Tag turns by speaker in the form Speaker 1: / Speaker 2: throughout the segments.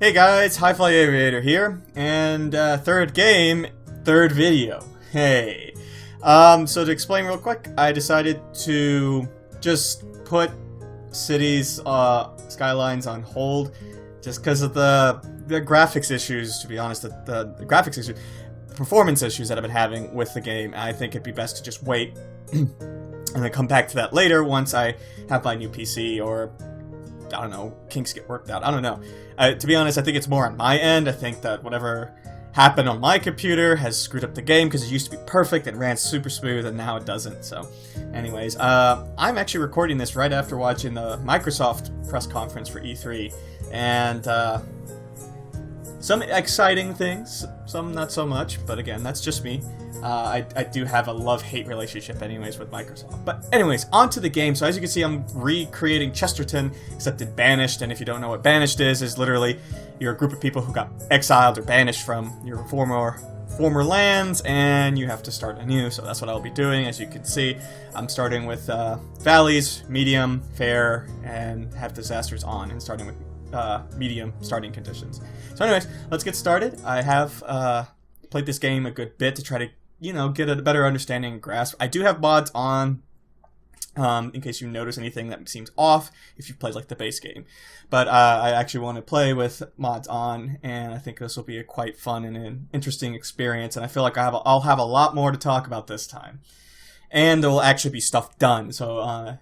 Speaker 1: Hey guys, Highflyaviator here, and third game, third video. Hey. So to explain real quick, I decided to just put cities, Skylines on hold, just because of the graphics issues, to be honest, the graphics issues, performance issues that I've been having with the game. I think it'd be best to just wait, and then come back to that later once I have my new PC, or I don't know, kinks get worked out. I don't know. To be honest, I think it's more on my end. I think that whatever happened on my computer has screwed up the game because it used to be perfect and ran super smooth, and now it doesn't. So, anyways, I'm actually recording this right after watching the Microsoft press conference for E3, and some exciting things, some not so much. But again, that's just me. I do have a love-hate relationship anyways with Microsoft. But anyways, on to the game. So as you can see, I'm recreating Chesterton, except in Banished. And if you don't know what Banished is literally you're a group of people who got exiled or banished from your former lands, and you have to start anew. So that's what I'll be doing. As you can see, I'm starting with valleys, medium, fair, and have disasters on, and starting with medium starting conditions. So anyways, let's get started. I have played this game a good bit to try to get a better understanding and grasp. I do have mods on, in case you notice anything that seems off if you've played like the base game. But I actually want to play with mods on, and I think this will be a quite fun and an interesting experience. And I feel like I'll have a lot more to talk about this time, and there will actually be stuff done. So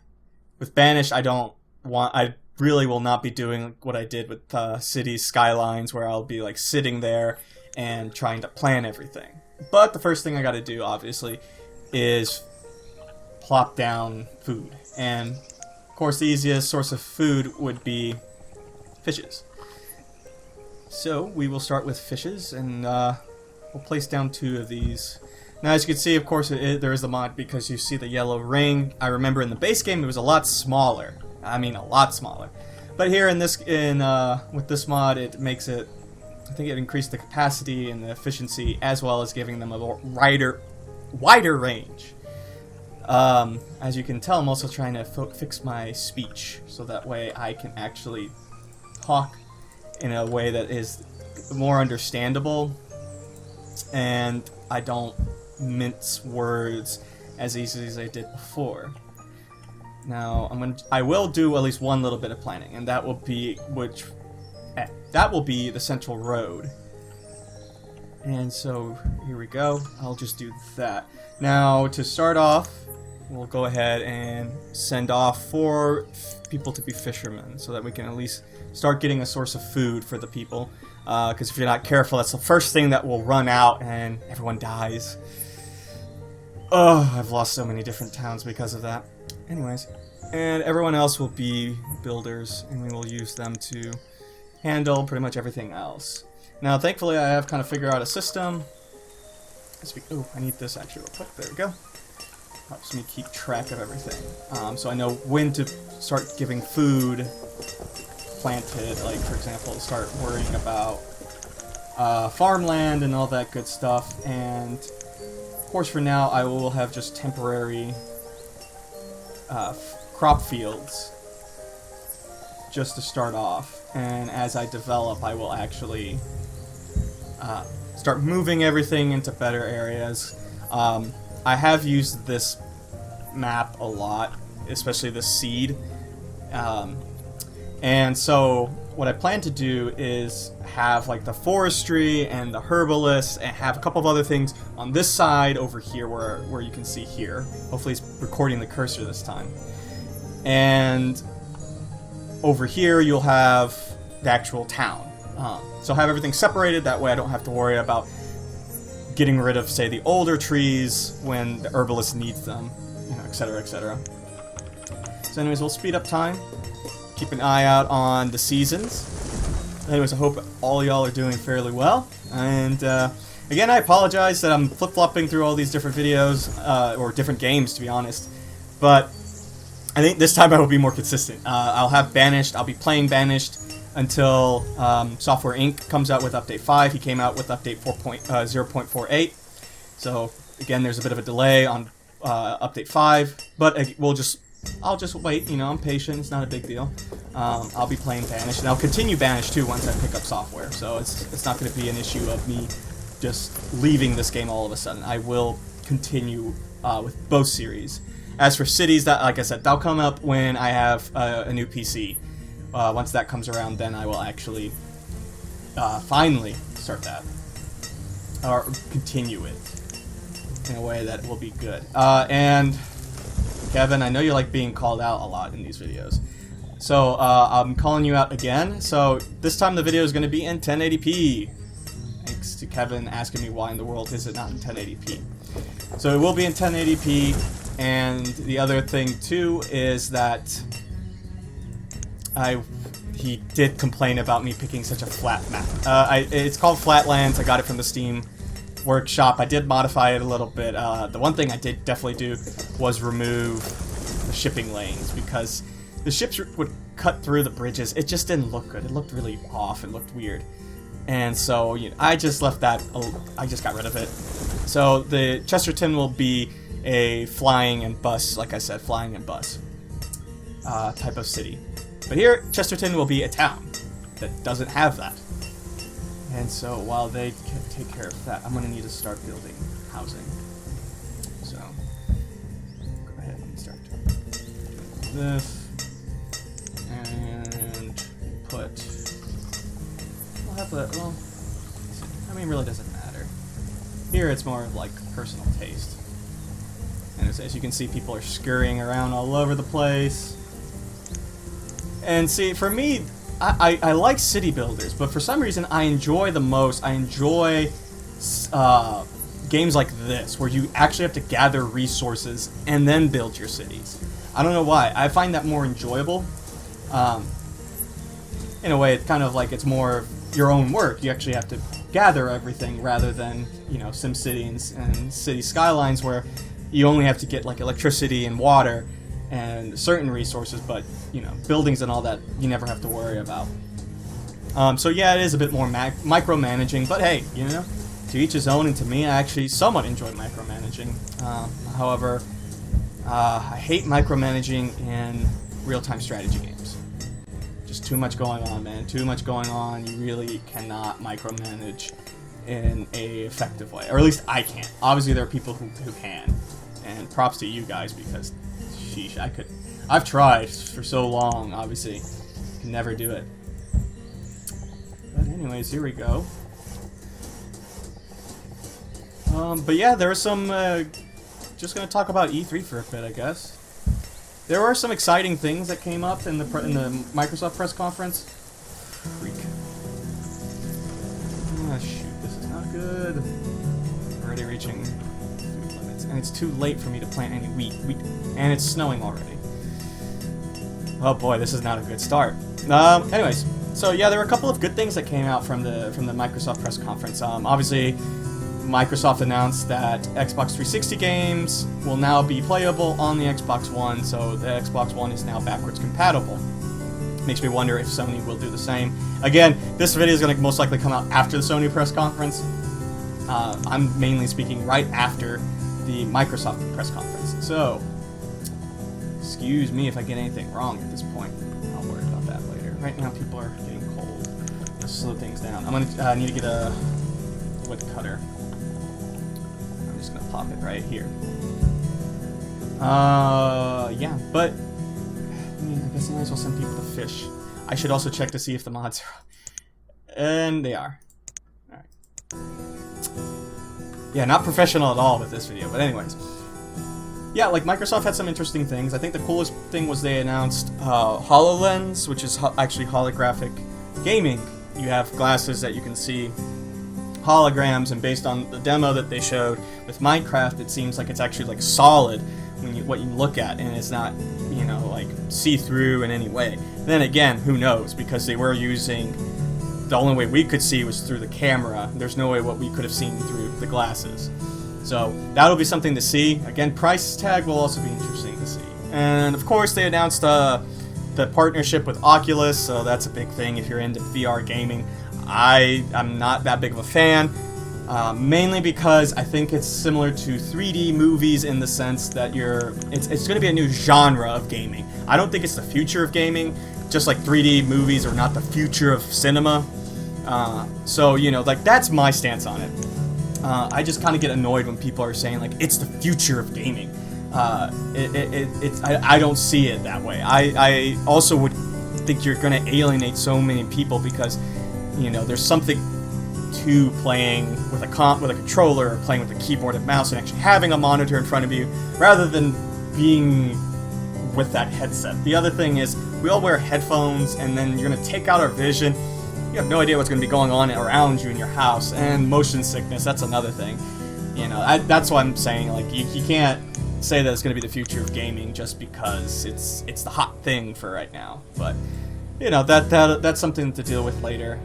Speaker 1: with Banished, I really will not be doing what I did with Cities Skylines, where I'll be like sitting there and trying to plan everything. But the first thing I gotta do, obviously, is plop down food. And, of course, the easiest source of food would be fishes. So, we will start with fishes, and we'll place down 2 of these. Now, as you can see, of course, there is the mod because you see the yellow ring. I remember in the base game it was a lot smaller. I mean, a lot smaller. But here with this mod, it makes it, I think it increased the capacity and the efficiency, as well as giving them a wider range. As you can tell, I'm also trying to fix my speech, so that way I can actually talk in a way that is more understandable, and I don't mince words as easily as I did before. Now, I will do at least one little bit of planning, and that will be the central road. And so, here we go. I'll just do that. Now, to start off, we'll go ahead and send off 4 people to be fishermen, so that we can at least start getting a source of food for the people. Because if you're not careful, that's the first thing that will run out, and everyone dies. Oh, I've lost so many different towns because of that. Anyways, and everyone else will be builders, and we will use them to handle pretty much everything else. Now, thankfully, I have kind of figured out a system. Oh, I need this actually real quick. There we go. Helps me keep track of everything. So I know when to start giving food planted. Like, for example, start worrying about farmland and all that good stuff. And, of course, for now, I will have just temporary crop fields just to start off. And as I develop, I will actually start moving everything into better areas. I have used this map a lot, especially the seed. And so what I plan to do is have like the forestry and the herbalists, and have a couple of other things on this side over here where you can see here. Hopefully it's recording the cursor this time. And over here you'll have the actual town. So have everything separated, that way I don't have to worry about getting rid of, say, the older trees when the herbalist needs them, etc., etc. So anyways, we'll speed up time, keep an eye out on the seasons. Anyways, I hope all y'all are doing fairly well, and again, I apologize that I'm flip-flopping through all these different videos, or different games, to be honest, but I think this time I will be more consistent. I'll have Banished, I'll be playing Banished until Software Inc. comes out with Update 5. He came out with Update 4.0.48. So, again, there's a bit of a delay on Update 5. But we'll just I'll just wait. You know, I'm patient. It's not a big deal. I'll be playing Banished, and I'll continue Banished too once I pick up software. So it's not going to be an issue of me just leaving this game all of a sudden. I will continue with both series. As for cities, that, like I said, that'll come up when I have a new PC. Once that comes around, then I will actually finally start that, or continue it in a way that will be good. And Kevin, I know you like being called out a lot in these videos, so I'm calling you out again. So this time the video is going to be in 1080p. Thanks to Kevin asking me why in the world is it not in 1080p. So it will be in 1080p, and the other thing too is that he did complain about me picking such a flat map. It's called Flatlands. I got it from the Steam Workshop. I did modify it a little bit. The one thing I did definitely do was remove the shipping lanes, because the ships would cut through the bridges. It just didn't look good. It looked really off. It looked weird. And so, you know, I just left that. I just got rid of it. So the Chesterton will be a flying and bus, like I said, flying and bus type of city. But here, Chesterton will be a town that doesn't have that. And so while they can take care of that, I'm going to need to start building housing. So, go ahead and start this. And put... We'll have the... Well, I mean, it really doesn't matter. Here it's more of like personal taste. And as you can see, people are scurrying around all over the place. And see, for me, I like city builders, but for some reason I enjoy games like this, where you actually have to gather resources and then build your cities. I don't know why. I find that more enjoyable. In a way, it's kind of like it's more your own work. You actually have to gather everything rather than, you know, SimCity and City Skylines, where you only have to get like electricity and water and certain resources, but, you know, buildings and all that you never have to worry about. So yeah, it is a bit more micromanaging, but hey, you know, to each his own, and to me, I actually somewhat enjoy micromanaging. However, I hate micromanaging in real-time strategy games. Just too much going on, man. Too much going on. You really cannot micromanage in a effective way, or at least I can't. Obviously, there are people who can, and props to you guys, because sheesh, I've tried for so long, obviously, can never do it. But anyways, here we go. But yeah, there are some, just gonna talk about E3 for a bit, I guess. There were some exciting things that came up in the Microsoft press conference. Freak. Ah, shoot, this is not good. I'm already reaching food limits, and it's too late for me to plant any wheat, and it's snowing already. Oh boy, this is not a good start. Anyways, so yeah, there were a couple of good things that came out from the Microsoft press conference. Obviously, Microsoft announced that Xbox 360 games will now be playable on the Xbox One, so the Xbox One is now backwards compatible. Makes me wonder if Sony will do the same. Again, this video is going to most likely come out after the Sony press conference. I'm mainly speaking right after the Microsoft press conference. So, excuse me if I get anything wrong at this point. I'll worry about that later. Right now, people are getting cold. Let's slow things down. I'm going to need to get a wood cutter. I'm just going to pop it right here. Yeah, but I guess I might as well send people to fish. I should also check to see if the mods are up. And they are. Alright. Yeah, not professional at all with this video, but anyways. Yeah, like, Microsoft had some interesting things. I think the coolest thing was they announced HoloLens, which is actually holographic gaming. You have glasses that you can see holograms, and based on the demo that they showed with Minecraft, it seems like it's actually, like, solid when what you look at, and it's not, you know, like, see-through in any way. Then again, who knows, because they were using, the only way we could see was through the camera. There's no way what we could have seen through the glasses. So that'll be something to see. Again, price tag will also be interesting to see. And of course, they announced the partnership with Oculus, so that's a big thing if you're into VR gaming. I'm not that big of a fan. Mainly because I think it's similar to 3D movies in the sense that it's going to be a new genre of gaming. I don't think it's the future of gaming, just like 3D movies are not the future of cinema. So, you know, like, that's my stance on it. I just kind of get annoyed when people are saying, like, it's the future of gaming. I don't see it that way. I also would think you're going to alienate so many people because, you know, there's something to playing with a controller, or playing with a keyboard and mouse, and actually having a monitor in front of you, rather than being with that headset. The other thing is, we all wear headphones, and then you're going to take out our vision. You have no idea what's going to be going on around you in your house, and motion sickness, that's another thing. You know, that's why I'm saying, like, you can't say that it's going to be the future of gaming just because it's the hot thing for right now. But, you know, that's something to deal with later.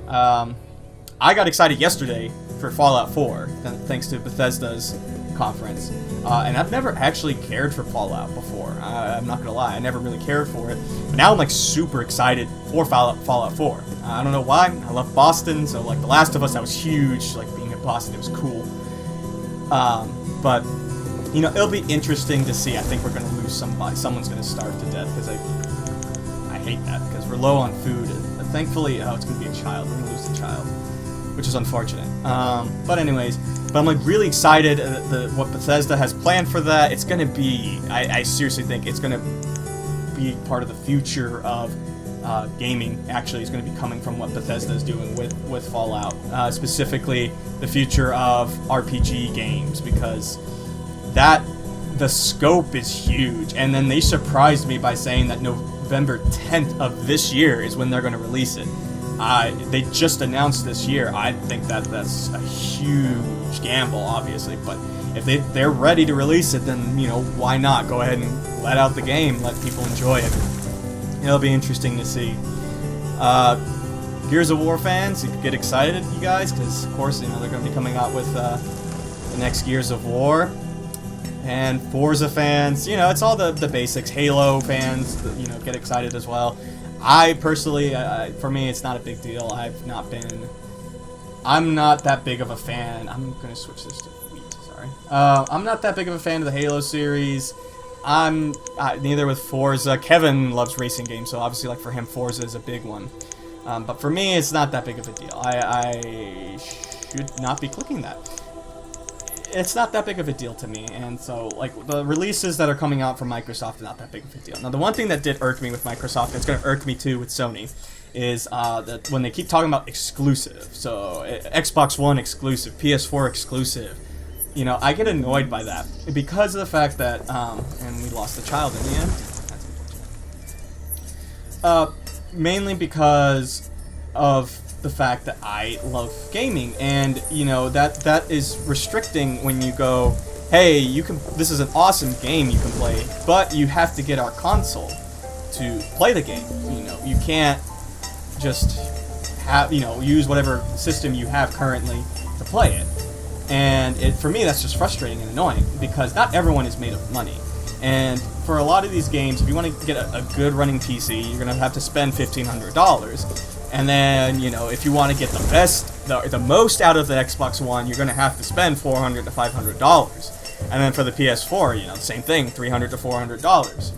Speaker 1: I got excited yesterday for Fallout 4, thanks to Bethesda's conference. And I've never actually cared for Fallout before. I'm not gonna lie, I never really cared for it. But now I'm like super excited for Fallout 4. I don't know why. I love Boston, so like The Last of Us, that was huge. Like being in Boston, it was cool. But you know, it'll be interesting to see. I think we're gonna lose somebody. Someone's gonna starve to death because I hate that because we're low on food. And thankfully, it's gonna be a child. We're gonna lose a child, which is unfortunate. But anyways, I'm like really excited what Bethesda has planned for that. It's gonna be, I seriously think it's gonna be part of the future of gaming. Actually, is gonna be coming from what Bethesda is doing with Fallout, specifically the future of RPG games, because the scope is huge. And then they surprised me by saying that November 10th of this year is when they're gonna release it. They just announced this year. I think that's a huge gamble, obviously, but if they're ready to release it, then, you know, why not? Go ahead and let out the game, let people enjoy it. It'll be interesting to see. Gears of War fans, you get excited, you guys, because, of course, you know, they're going to be coming out with the next Gears of War. And Forza fans, you know, it's all the basics. Halo fans, you know, get excited as well. I personally, for me, it's not a big deal. I'm not that big of a fan. I'm going to switch this to wheat, sorry. I'm not that big of a fan of the Halo series. I'm neither with Forza. Kevin loves racing games, so obviously, like, for him, Forza is a big one. But for me, it's not that big of a deal. I should not be clicking that. It's not that big of a deal to me, and so, like, the releases that are coming out from Microsoft are not that big of a deal. Now, the one thing that did irk me with Microsoft, and it's going to irk me too with Sony, is that when they keep talking about exclusive, so Xbox One exclusive, PS4 exclusive, you know, I get annoyed by that, because of the fact that, and we lost the child in the end, that's unfortunate. Mainly because of the fact that I love gaming, and you know that is restricting when you go, hey, this is an awesome game you can play, but you have to get our console to play the game. You know, you can't just use whatever system you have currently to play it. And for me, that's just frustrating and annoying, because not everyone is made of money. And for a lot of these games, if you want to get a good running PC, you're going to have to spend $1,500. And then, you know, if you want to get the most out of the Xbox One, you're going to have to spend $400 to $500. And then for the PS4, you know, the same thing, $300 to $400.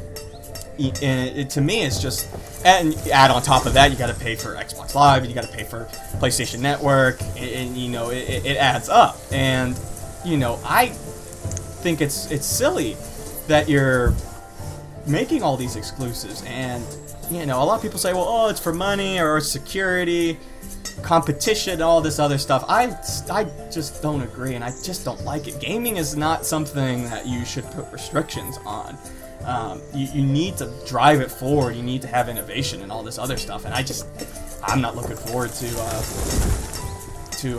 Speaker 1: And to me, it's just, and add on top of that, you got to pay for Xbox Live, you got to pay for PlayStation Network, and you know, it adds up. And, you know, I think it's silly that you're making all these exclusives, and you know, a lot of people say, well, oh, it's for money, or security, competition, all this other stuff. I just don't agree, and I just don't like it. Gaming is not something that you should put restrictions on. You need to drive it forward. You need to have innovation and all this other stuff, and I'm not looking forward to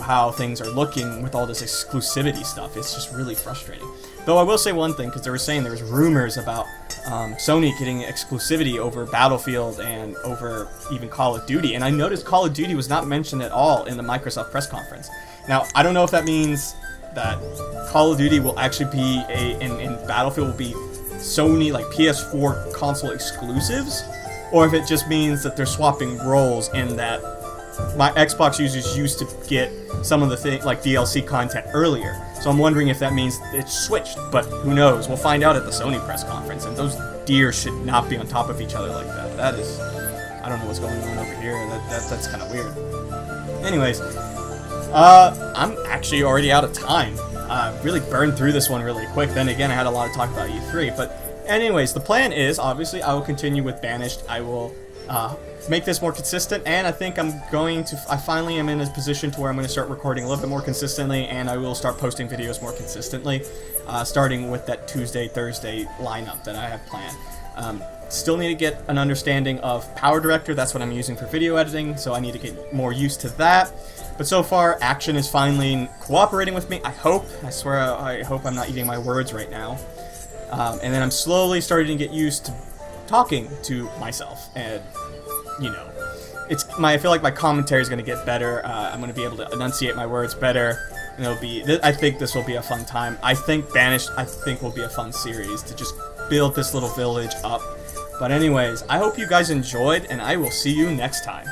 Speaker 1: how things are looking with all this exclusivity stuff. It's just really frustrating. Though I will say one thing, because they were saying there was rumors about Sony getting exclusivity over Battlefield and over even Call of Duty, and I noticed Call of Duty was not mentioned at all in the Microsoft press conference. Now, I don't know if that means that Call of Duty will actually be and Battlefield will be Sony, like, PS4 console exclusives, or if it just means that they're swapping roles in that my Xbox users used to get some of the like DLC content earlier. So I'm wondering if that means it's switched, but who knows? We'll find out at the Sony press conference, and those deer should not be on top of each other like that. That is, I don't know what's going on over here. That's kind of weird. Anyways, I'm actually already out of time. Really burned through this one really quick. Then again, I had a lot to talk about E3, but anyways, the plan is, obviously, I will continue with Banished. I will make this more consistent, and I think I finally am in a position to where I'm going to start recording a little bit more consistently, and I will start posting videos more consistently, starting with that Tuesday, Thursday lineup that I have planned. Still need to get an understanding of Power Director. That's what I'm using for video editing, so I need to get more used to that. But so far, Action is finally cooperating with me. I hope. I swear, I hope I'm not eating my words right now. And then I'm slowly starting to get used to talking to myself, and you know, I feel like my commentary is going to get better. I'm going to be able to enunciate my words better, and I think this will be a fun time. I think Banished, will be a fun series to just build this little village up. But anyways, I hope you guys enjoyed, and I will see you next time.